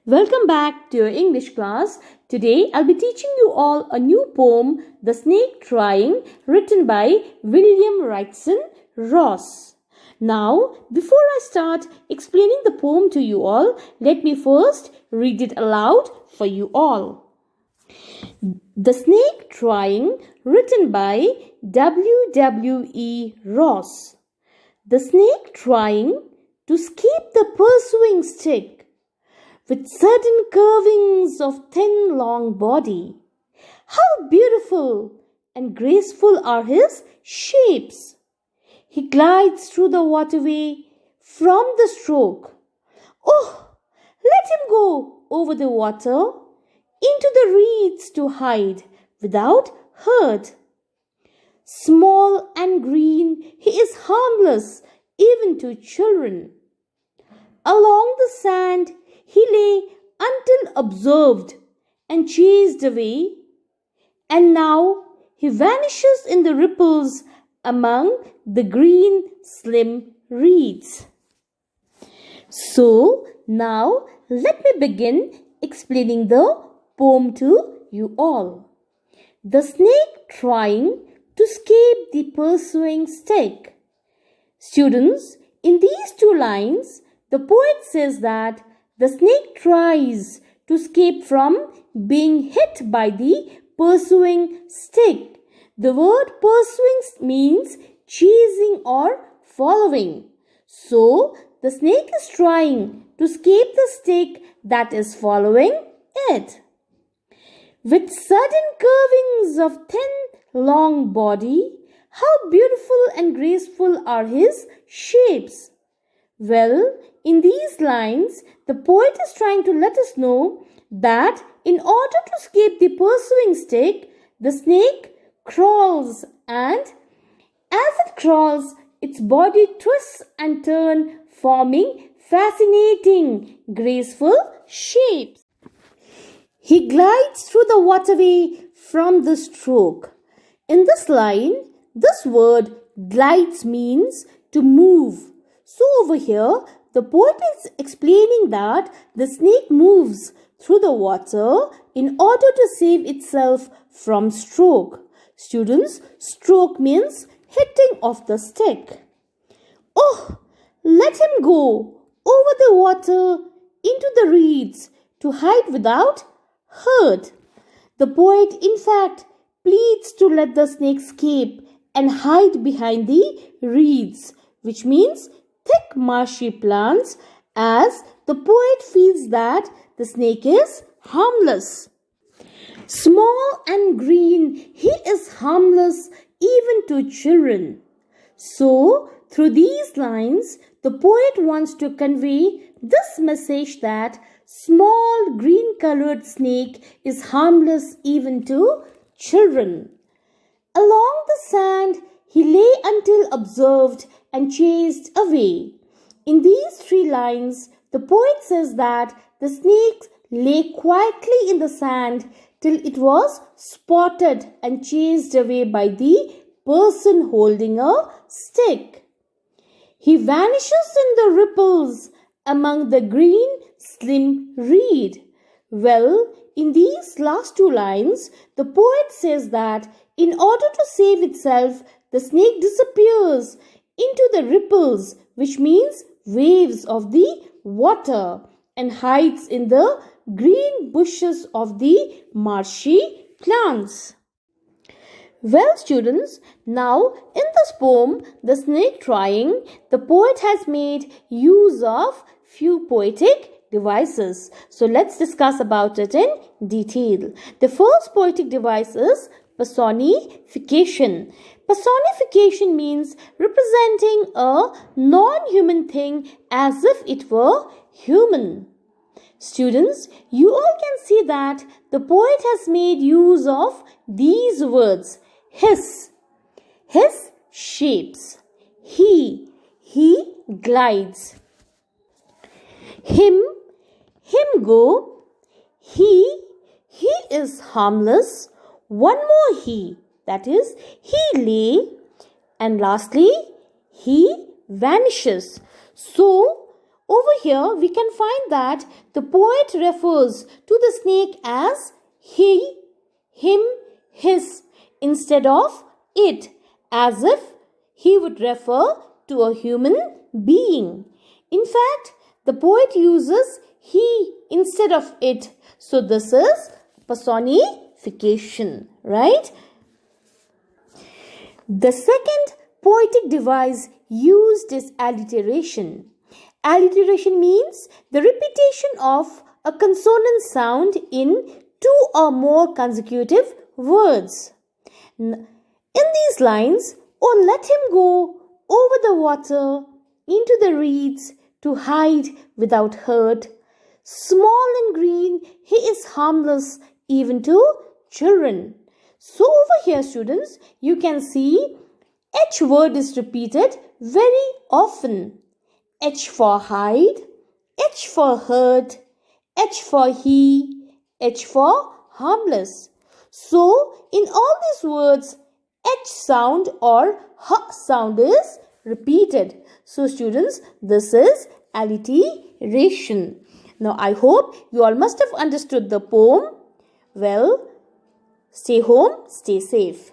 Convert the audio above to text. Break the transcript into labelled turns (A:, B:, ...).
A: Welcome back to your English class. Today I'll be teaching you all a new poem, The Snake Trying, written by William Wrightson Ross. Now, before I start explaining the poem to you all, let me first read it aloud for you all. The Snake Trying, written by W. Ross. The snake trying to escape the pursuing stick, with sudden curvings of thin long body. How beautiful and graceful are his shapes! He glides through the waterway from the stroke. Oh, let him go over the water, into the reeds to hide without hurt. Small and green, he is harmless even to children. Along the sand he lay until observed and chased away, and now he vanishes in the ripples among the green slim reeds. So now let me begin explaining the poem to you all. The snake trying to escape the pursuing stick. Students, in these two lines, the poet says that the snake tries to escape from being hit by the pursuing stick. The word pursuing means chasing or following. So, the snake is trying to escape the stick that is following it. With sudden curvings of thin, long body, how beautiful and graceful are his shapes. Well, in these lines, the poet is trying to let us know that in order to escape the pursuing stick, the snake crawls, and as it crawls, its body twists and turns, forming fascinating, graceful shapes. He glides through the waterway from the stroke. In this line, this word glides means to move. So over here, the poet is explaining that the snake moves through the water in order to save itself from stroke. Students, stroke means hitting of the stick. Oh, let him go over the water into the reeds to hide without hurt. The poet, in fact, pleads to let the snake escape and hide behind the reeds, which means thick marshy plants, as the poet feels that the snake is harmless. Small and green, he is harmless even to children. So, through these lines, the poet wants to convey this message that small green-colored snake is harmless even to children. Along the sand, he lay until observed and chased away. In these three lines, the poet says that the snake lay quietly in the sand till it was spotted and chased away by the person holding a stick. He vanishes in the ripples among the green slim reed. Well, in these last two lines, the poet says that in order to save itself, the snake disappears into the ripples, which means waves of the water, and hides in the green bushes of the marshy plants. Well, students, now in this poem, The Snake Trying, the poet has made use of few poetic devices. So let's discuss about it in detail. The first poetic device is personification. Personification means representing a non-human thing as if it were human. Students, you all can see that the poet has made use of these words. His shapes. He glides. Him go. He is harmless. One more he, that is, he lay. And lastly, he vanishes. So, Over here, we can find that the poet refers to the snake as he, him, his, instead of it, as if he would refer to a human being. In fact, the poet uses he instead of it. So this is personification, right? The second poetic device used is alliteration. Alliteration means the repetition of a consonant sound in two or more consecutive words. In these lines, oh, let him go over the water, into the reeds, to hide without hurt. Small and green, he is harmless even to children. So over here, students, you can see H word is repeated very often. H for hide, H for hurt, H for he, H for harmless. So in all these words, H sound or H sound is repeated. So students, this is alliteration. Now I hope you all must have understood the poem. Well, stay home, stay safe.